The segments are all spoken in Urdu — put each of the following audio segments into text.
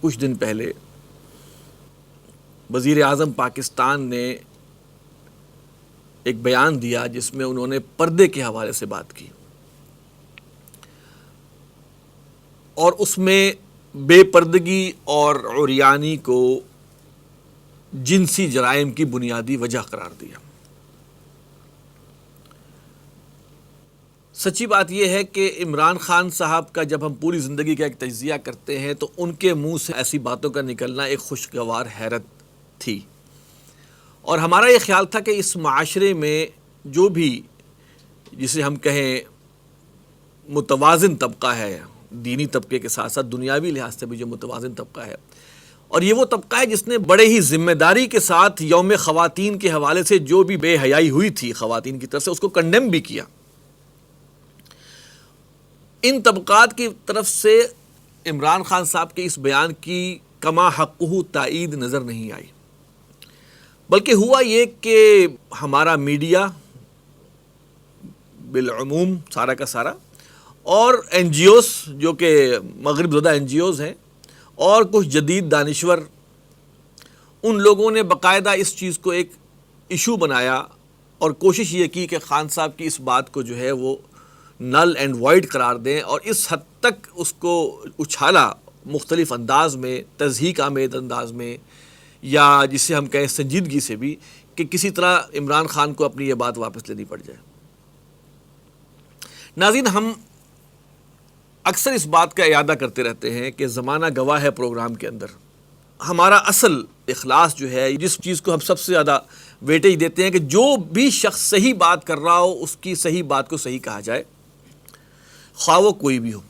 کچھ دن پہلے وزیر اعظم پاکستان نے ایک بیان دیا جس میں انہوں نے پردے کے حوالے سے بات کی، اور اس میں بے پردگی اور عریانی کو جنسی جرائم کی بنیادی وجہ قرار دیا۔ سچی بات یہ ہے کہ عمران خان صاحب کا جب ہم پوری زندگی کا ایک تجزیہ کرتے ہیں تو ان کے منہ سے ایسی باتوں کا نکلنا ایک خوشگوار حیرت تھی، اور ہمارا یہ خیال تھا کہ اس معاشرے میں جو بھی جسے ہم کہیں متوازن طبقہ ہے، دینی طبقے کے ساتھ ساتھ دنیاوی لحاظ سے بھی جو متوازن طبقہ ہے، اور یہ وہ طبقہ ہے جس نے بڑے ہی ذمہ داری کے ساتھ یوم خواتین کے حوالے سے جو بھی بے حیائی ہوئی تھی خواتین کی طرف سے اس کو کنڈیم بھی کیا، ان طبقات کی طرف سے عمران خان صاحب کے اس بیان کی کما حقہ تائید نظر نہیں آئی، بلکہ ہوا یہ کہ ہمارا میڈیا بالعموم سارا کا سارا اور این جی اوز جو کہ مغرب زدہ این جی اوز ہیں اور کچھ جدید دانشور، ان لوگوں نے باقاعدہ اس چیز کو ایک ایشو بنایا اور کوشش یہ کی کہ خان صاحب کی اس بات کو جو ہے وہ نل اینڈ وائڈ قرار دیں، اور اس حد تک اس کو اچھالا مختلف انداز میں، تضحیک آمیز انداز میں، یا جسے ہم کہیں سنجیدگی سے بھی، کہ کسی طرح عمران خان کو اپنی یہ بات واپس لینی پڑ جائے۔ ناظرین، ہم اکثر اس بات کا اعادہ کرتے رہتے ہیں کہ زمانہ گواہ ہے پروگرام کے اندر ہمارا اصل اخلاص جو ہے، جس چیز کو ہم سب سے زیادہ ویٹیج دیتے ہیں کہ جو بھی شخص صحیح بات کر رہا ہو اس کی صحیح بات کو صحیح کہا جائے، خواہ وہ کوئی بھی ہو،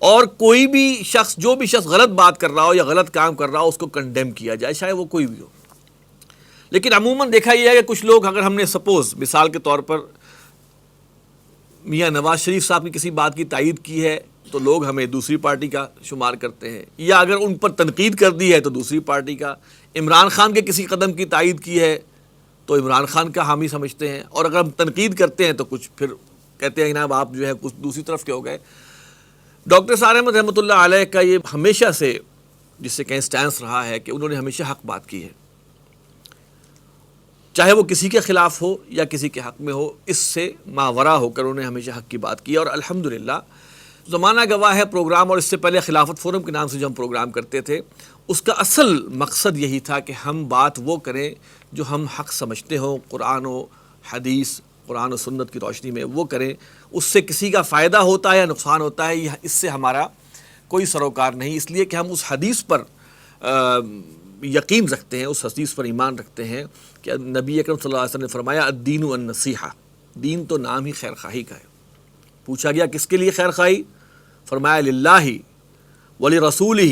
اور کوئی بھی شخص جو بھی شخص غلط بات کر رہا ہو یا غلط کام کر رہا ہو اس کو کنڈیم کیا جائے، چاہے وہ کوئی بھی ہو۔ لیکن عموماً دیکھا یہ ہے کہ کچھ لوگ، اگر ہم نے سپوز مثال کے طور پر میاں نواز شریف صاحب کی کسی بات کی تائید کی ہے تو لوگ ہمیں دوسری پارٹی کا شمار کرتے ہیں، یا اگر ان پر تنقید کر دی ہے تو دوسری پارٹی کا، عمران خان کے کسی قدم کی تائید کی ہے تو عمران خان کا حامی سمجھتے ہیں، اور اگر ہم تنقید کرتے ہیں تو کچھ پھر کہتے ہیں جناب آپ جو ہے کچھ دوسری طرف کے ہو گئے۔ ڈاکٹر سار احمد رحمۃ اللہ علیہ کا یہ ہمیشہ سے جس سے کہیں سٹینس رہا ہے کہ انہوں نے ہمیشہ حق بات کی ہے، چاہے وہ کسی کے خلاف ہو یا کسی کے حق میں ہو، اس سے ماورا ہو کر انہوں نے ہمیشہ حق کی بات کی، اور الحمدللہ زمانہ گواہ ہے پروگرام، اور اس سے پہلے خلافت فورم کے نام سے جو ہم پروگرام کرتے تھے، اس کا اصل مقصد یہی تھا کہ ہم بات وہ کریں جو ہم حق سمجھتے ہوں، قرآن و حدیث، قرآن و سنت کی روشنی میں وہ کریں، اس سے کسی کا فائدہ ہوتا ہے یا نقصان ہوتا ہے اس سے ہمارا کوئی سروکار نہیں، اس لیے کہ ہم اس حدیث پر یقین رکھتے ہیں، اس حدیث پر ایمان رکھتے ہیں کہ نبی اکرم صلی اللہ علیہ وسلم نے فرمایا الدین النصیحہ، دین تو نام ہی خیر خواہی کا ہے۔ پوچھا گیا کس کے لیے خیر خواہی؟ فرمایا للہ ولرسولہ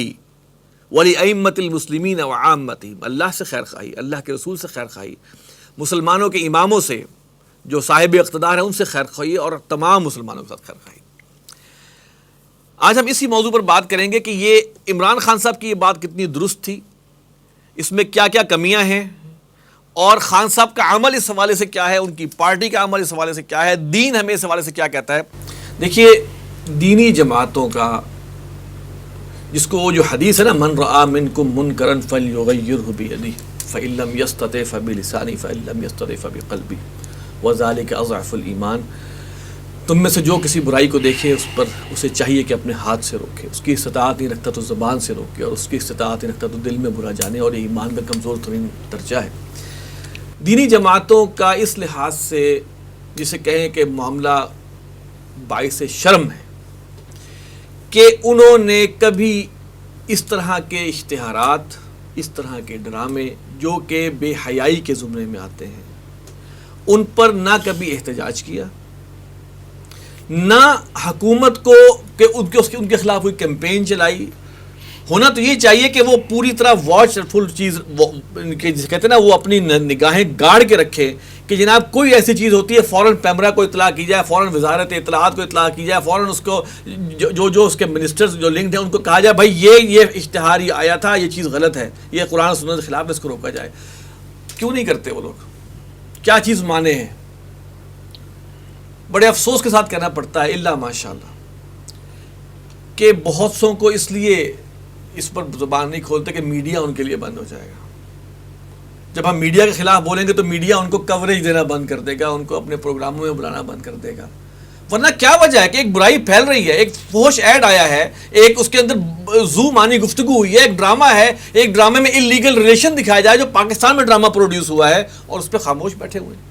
ولائمۃ المسلمین وعامتہم، اللہ سے خیر خواہی، اللہ کے رسول سے خیر خواہی، مسلمانوں کے اماموں سے جو صاحب اقتدار ہیں ان سے خیر خواہی، اور تمام مسلمانوں کے ساتھ خیر خواہی۔ آج ہم اسی موضوع پر بات کریں گے کہ یہ عمران خان صاحب کی یہ بات کتنی درست تھی، اس میں کیا کیا کمیاں ہیں، اور خان صاحب کا عمل اس حوالے سے کیا ہے، ان کی پارٹی کا عمل اس حوالے سے کیا ہے، دین ہمیں اس حوالے سے کیا کہتا ہے۔ دیکھیے، دینی جماعتوں کا جس کو وہ جو حدیث ہے نا، من رآ منکم منکرا فلیغیرہ بیدہ فإن لم یستطع فبلسانہ فإن لم یستطع فبقلبہ وذالک اضعف الایمان، تم میں سے جو کسی برائی کو دیکھے اس پر اسے چاہیے کہ اپنے ہاتھ سے روکے، اس کی استطاعت نہیں رکھتا تو زبان سے روکے، اور اس کی استطاعت نہیں رکھتا تو دل میں برا جانے، اور یہ ایمان کا کمزور ترین درجہ ہے۔ دینی جماعتوں کا اس لحاظ سے جسے کہیں کہ معاملہ باعث شرم ہے کہ انہوں نے کبھی اس طرح کے اشتہارات، اس طرح کے ڈرامے جو کہ بے حیائی کے زمرے میں آتے ہیں، ان پر نہ کبھی احتجاج کیا، نہ حکومت کو کہ ان کے خلاف کوئی کیمپین چلائی۔ ہونا تو یہ چاہیے کہ وہ پوری طرح واچ فل چیز جسے کہتے ہیں نا، وہ اپنی نگاہیں گاڑ کے رکھے کہ جناب کوئی ایسی چیز ہوتی ہے فوراً پیمرا کو اطلاع کی جائے، فوراً وزارت اطلاعات کو اطلاع کی جائے، فوراً اس کو جو اس کے منسٹرز جو لنکڈ ہیں ان کو کہا جائے بھائی یہ اشتہار یہ آیا تھا، یہ چیز غلط ہے، یہ قرآن و سنت کے خلاف ہے، اس کو روکا جائے۔ کیوں نہیں کرتے وہ لوگ؟ کیا چیز مانے ہیں؟ بڑے افسوس کے ساتھ کہنا پڑتا ہے الا ماشاء اللہ کہ بہت سوں کو اس لیے اس پر زبان نہیں کھولتے کہ میڈیا ان کے لیے بند ہو جائے گا. جب ہم میڈیا کے خلاف بولیں گے تو میڈیا ان کو کوریج دینا بند کر دے گا, ان کو اپنے پروگراموں میں بلانا بند کر دے گا. ورنہ کیا وجہ ہے کہ ایک برائی پھیل رہی ہے, ایک فحش ایڈ آیا ہے, ایک اس کے اندر زو مانی گفتگو ہوئی ہے, ایک ڈرامہ ہے, ایک ڈرامے میں انلیگل ریلیشن دکھایا جائے جو پاکستان میں ڈرامہ پروڈیوس ہوا ہے, اور اس پہ خاموش بیٹھے ہوئے ہیں.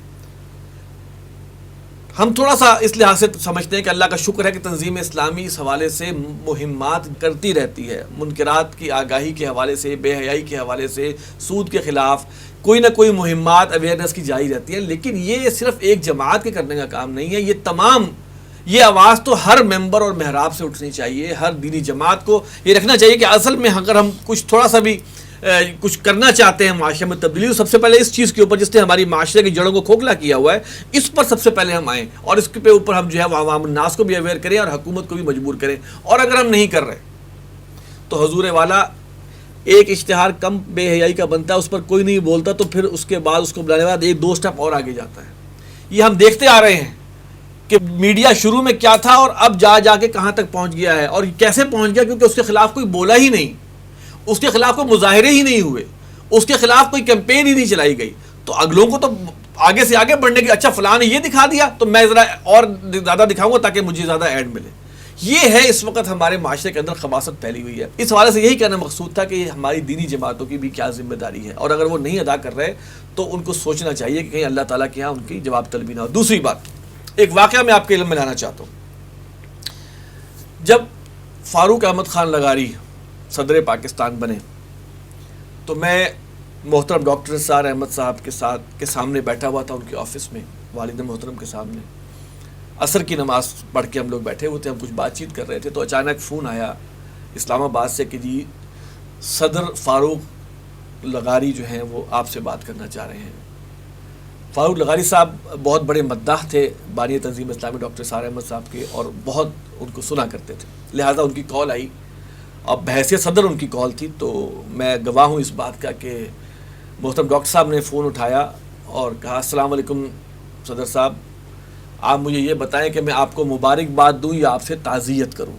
ہم تھوڑا سا اس لحاظ سے سمجھتے ہیں کہ اللہ کا شکر ہے کہ تنظیم اسلامی اس حوالے سے مہمات کرتی رہتی ہے, منکرات کی آگاہی کے حوالے سے, بے حیائی کے حوالے سے, سود کے خلاف کوئی نہ کوئی مہمات اویئرنیس کی جاری رہتی ہے. لیکن یہ صرف ایک جماعت کے کرنے کا کام نہیں ہے, یہ تمام, یہ آواز تو ہر ممبر اور محراب سے اٹھنی چاہیے. ہر دینی جماعت کو یہ رکھنا چاہیے کہ اصل میں اگر ہم کچھ تھوڑا سا بھی کچھ کرنا چاہتے ہیں معاشرے میں تبدیلی, تو سب سے پہلے اس چیز کے اوپر جس نے ہماری معاشرے کی جڑوں کو کھوکھلا کیا ہوا ہے, اس پر سب سے پہلے ہم آئیں, اور اس کے اوپر ہم جو ہے عوام الناس کو بھی اویئر کریں اور حکومت کو بھی مجبور کریں. اور اگر ہم نہیں کر رہے تو حضور والا ایک اشتہار کم بے حیائی کا بنتا ہے, اس پر کوئی نہیں بولتا, تو پھر اس کے بعد اس کو بلانے کے بعد ایک دو سٹیپ اور آگے جاتا ہے. یہ ہم دیکھتے آ رہے ہیں کہ میڈیا شروع میں کیا تھا اور اب جا کے کہاں تک پہنچ گیا ہے. اور کیسے پہنچ گیا؟ کیونکہ اس کے خلاف کوئی بولا ہی نہیں, اس کے خلاف کوئی مظاہرے ہی نہیں ہوئے, اس کے خلاف کوئی کیمپین ہی نہیں چلائی گئی. تو اگلوں کو تو آگے سے آگے بڑھنے کی, اچھا فلاں نے یہ دکھا دیا تو میں ذرا اور زیادہ دکھاؤں گا تاکہ مجھے زیادہ ایڈ ملے. یہ ہے اس وقت ہمارے معاشرے کے اندر خباثت پھیلی ہوئی ہے. اس حوالے سے یہی کہنا مقصود تھا کہ یہ ہماری دینی جماعتوں کی بھی کیا ذمہ داری ہے, اور اگر وہ نہیں ادا کر رہے تو ان کو سوچنا چاہیے کہ کہیں اللہ تعالیٰ کے یہاں ان کی جواب طلبی نہ ہو. دوسری بات, ایک واقعہ میں آپ کے علم میں لانا چاہتا ہوں. جب فاروق احمد خان لغاری صدر پاکستان بنے تو میں محترم ڈاکٹر نثار احمد صاحب کے سامنے بیٹھا ہوا تھا, ان کے آفس میں, والد محترم کے سامنے. عصر کی نماز پڑھ کے ہم لوگ بیٹھے ہوئے تھے, ہم کچھ بات چیت کر رہے تھے, تو اچانک فون آیا اسلام آباد سے کہ جی صدر فاروق لغاری جو ہیں وہ آپ سے بات کرنا چاہ رہے ہیں. فاروق لغاری صاحب بہت بڑے مداح تھے بانی تنظیم اسلامی ڈاکٹر نثار احمد صاحب کے, اور بہت ان کو سنا کرتے تھے, لہٰذا ان کی کال آئی. اب بحیثیت صدر ان کی کال تھی, تو میں گواہ ہوں اس بات کا کہ محترم ڈاکٹر صاحب نے فون اٹھایا اور کہا السلام علیکم صدر صاحب, آپ مجھے یہ بتائیں کہ میں آپ کو مبارکباد دوں یا آپ سے تعزیت کروں,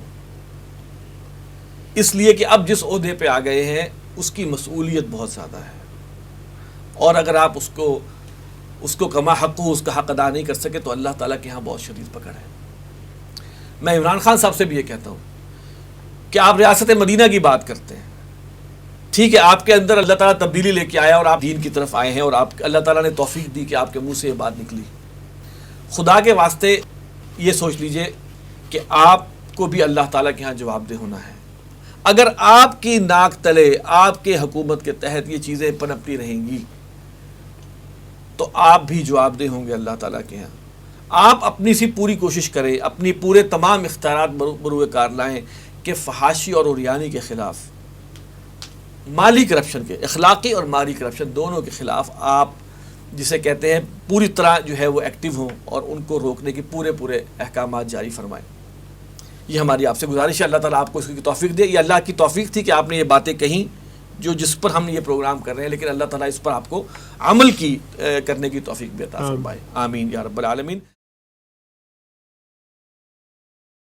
اس لیے کہ اب جس عہدے پہ آ گئے ہیں اس کی مسئولیت بہت زیادہ ہے, اور اگر آپ اس کو کما حق ہو, اس کا حق ادا نہیں کر سکے تو اللہ تعالیٰ کے ہاں بہت شدید پکڑ ہے. میں عمران خان صاحب سے بھی یہ کہتا ہوں کہ آپ ریاست مدینہ کی بات کرتے ہیں, ٹھیک ہے, آپ کے اندر اللہ تعالیٰ تبدیلی لے کے آیا اور آپ دین کی طرف آئے ہیں, اور آپ اللہ تعالیٰ نے توفیق دی کہ آپ کے منہ سے یہ بات نکلی. خدا کے واسطے یہ سوچ لیجئے کہ آپ کو بھی اللہ تعالیٰ کے ہاں جواب دہ ہونا ہے. اگر آپ کی ناک تلے, آپ کے حکومت کے تحت یہ چیزیں پنپتی رہیں گی تو آپ بھی جواب دہ ہوں گے اللہ تعالیٰ کے ہاں. آپ اپنی سی پوری کوشش کریں, اپنی پورے تمام اختیارات بروئے کار لائیں کہ فحاشی اور عریانی کے خلاف, مالی کرپشن کے, اخلاقی اور مالی کرپشن دونوں کے خلاف آپ جسے کہتے ہیں پوری طرح جو ہے وہ ایکٹیو ہوں, اور ان کو روکنے کے پورے احکامات جاری فرمائیں. یہ ہماری آپ سے گزارش ہے. اللہ تعالیٰ آپ کو اس کی توفیق دے. یہ اللہ کی توفیق تھی کہ آپ نے یہ باتیں کہیں جس پر ہم یہ پروگرام کر رہے ہیں, لیکن اللہ تعالیٰ اس پر آپ کو عمل کرنے کی توفیق بھی عطا فرمائے. آمین یا رب العالمین.